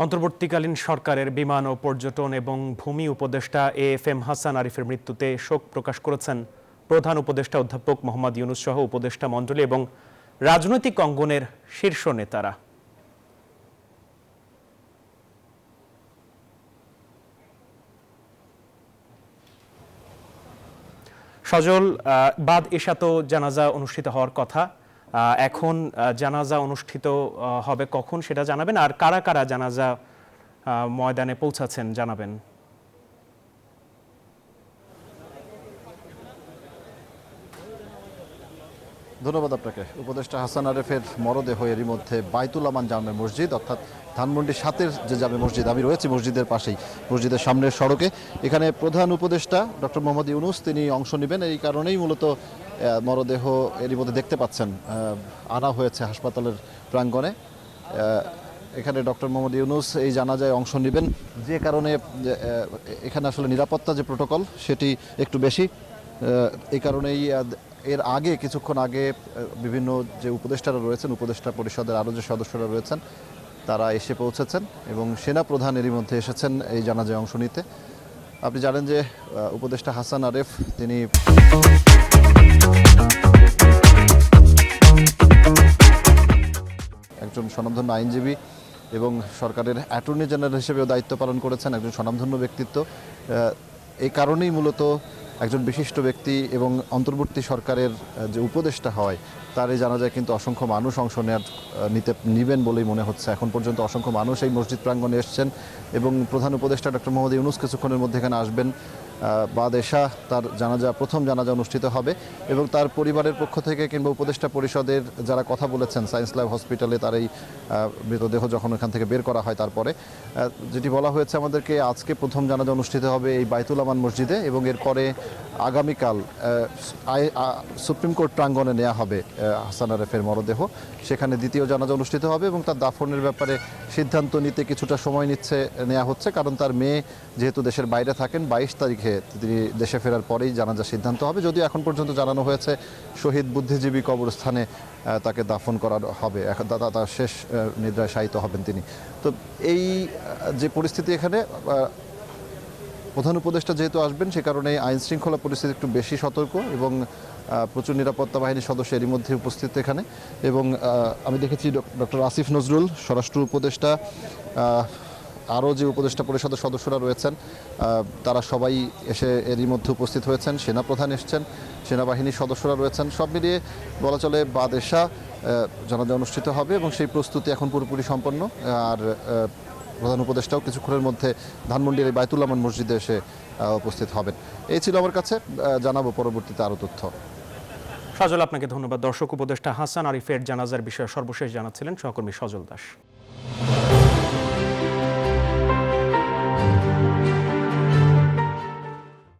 অন্তর্বর্তীকালীন সরকারের বিমান ও পর্যটন এবং ভূমি উপদেষ্টা এএফএম হাসান আরিফের মৃত্যুতে শোক প্রকাশ করেছেন প্রধান উপদেষ্টা অধ্যাপক মোহাম্মদ ইউনূস সহ উপদেষ্টা মণ্ডলী এবং রাজনৈতিক অঙ্গনের শীর্ষ নেতারা। সজল, বাদ এশা তো জানাজা অনুষ্ঠিত হওয়ার কথা, এখন জানাজা অনুষ্ঠিত হবে কখন সেটা জানাবেন, আর কারা কারা জানাজা ময়দানে পৌঁছাচ্ছেন জানাবেন। ধন্যবাদ আপনাকে। উপদেষ্টা হাসান আরিফের মরদেহ এরই মধ্যে বাইতুল আমান জামে মসজিদ অর্থাৎ ধানমন্ডি ৭-এর যে জামে মসজিদ, আমি রয়েছি মসজিদের পাশেই, মসজিদের সামনের সড়কে। এখানে প্রধান উপদেষ্টা ডক্টর মোহাম্মদ ইউনূস তিনি অংশ নেবেন, এই কারণেই মূলত মরদেহ এরই মধ্যে দেখতে পাচ্ছেন আনা হয়েছে হাসপাতালের প্রাঙ্গণে। এখানে ডক্টর মোহাম্মদ ইউনূস এই জানাজায় অংশ নেবেন, যে কারণে এখানে আসলে নিরাপত্তা যে প্রোটোকল সেটি একটু বেশি। এই কারণেই এর আগে কিছুক্ষণ আগে বিভিন্ন যে উপদেষ্টারা রয়েছেন, উপদেষ্টা পরিষদের আরও যে সদস্যরা রয়েছেন তারা এসে পৌঁছেছেন এবং সেনা প্রধান এরই মধ্যে এসেছেন এই জানাজায় অংশ নিতে। আপনি জানেন যে উপদেষ্টা হাসান আরিফ তিনি একজন স্বনামধন্য আইনজীবী এবং সরকারের অ্যাটর্নি জেনারেল হিসেবেও দায়িত্ব পালন করেছেন, একজন স্বনামধন্য ব্যক্তিত্ব। এই কারণেই মূলত একজন বিশিষ্ট ব্যক্তি এবং অন্তর্বর্তী সরকারের যে উপদেষ্টা হয় তার এই জানাজায় কিন্তু অসংখ্য মানুষ অংশ নিবেন বলেই মনে হচ্ছে। এখন পর্যন্ত অসংখ্য মানুষ এই মসজিদ প্রাঙ্গণে এসছেন এবং প্রধান উপদেষ্টা ডক্টর মোহাম্মদ ইউনূস কিছুক্ষণের মধ্যে এখানে আসবেন। বাদ এশা তার প্রথম জানাজা অনুষ্ঠিত হবে এবং তার পরিবারের পক্ষ থেকে কিংবা উপদেষ্টা পরিষদের যারা কথা বলেছেন সায়েন্স ল্যাব হসপিটালে তার এই মৃতদেহ যখন এখান থেকে বের করা হয় তারপরে যেটি বলা হয়েছে আমাদেরকে, আজকে প্রথম জানাজা অনুষ্ঠিত হবে এই বাইতুল আমান মসজিদে এবং এরপরে আগামীকাল সুপ্রিম কোর্ট প্রাঙ্গণে নেওয়া হবে হাসান আরিফের মরদেহ। সেখানে দ্বিতীয় জানাজা অনুষ্ঠিত হবে এবং তার দাফনের ব্যাপারে সিদ্ধান্ত নিতে কিছুটা সময় নেওয়া হচ্ছে, কারণ তার মেয়ে যেহেতু দেশের বাইরে থাকেন, 22 তারিখে তিনি দেশে ফেরার পরেই জানাজার সিদ্ধান্ত হবে। যদিও এখন পর্যন্ত জানানো হয়েছে শহীদ বুদ্ধিজীবী কবরস্থানে তাকে দাফন করা হবে, তার শেষ নিদ্রায় শায়িত হবেন তিনি। তো এই যে পরিস্থিতি, এখানে প্রধান উপদেষ্টা যেহেতু আসবেন সে কারণে আইন শৃঙ্খলা পরিস্থিতি একটু বেশি সতর্ক এবং প্রচুর নিরাপত্তা বাহিনীর সদস্য এরই মধ্যে উপস্থিত এখানে। এবং আমি দেখেছি ডক্টর আসিফ নজরুল স্বরাষ্ট্র উপদেষ্টা, আরও যে উপদেষ্টা পরিষদের সদস্যরা রয়েছেন তারা সবাই এসে এরই মধ্যে উপস্থিত হয়েছেন। সেনাপ্রধান এসছেন, সেনাবাহিনীর সদস্যরা রয়েছেন। সব মিলিয়ে বলা চলে বাদ এশা জানাজা অনুষ্ঠিত হবে এবং সেই প্রস্তুতি এখন পুরোপুরি সম্পন্ন। আর প্রধান উপদেষ্টাও কিছুক্ষণের মধ্যে ধানমন্ডির বাইতুল আমান মসজিদে এসে উপস্থিত হবেন। এই ছিল আমার কাছে, জানাবো পরবর্তীতে আরও তথ্য। সজল, আপনাকে ধন্যবাদ। দর্শক, উপদেষ্টা হাসান আরিফের জানাজার বিষয়ে সর্বশেষ জানাচ্ছিলেন সহকর্মী সজল দাস।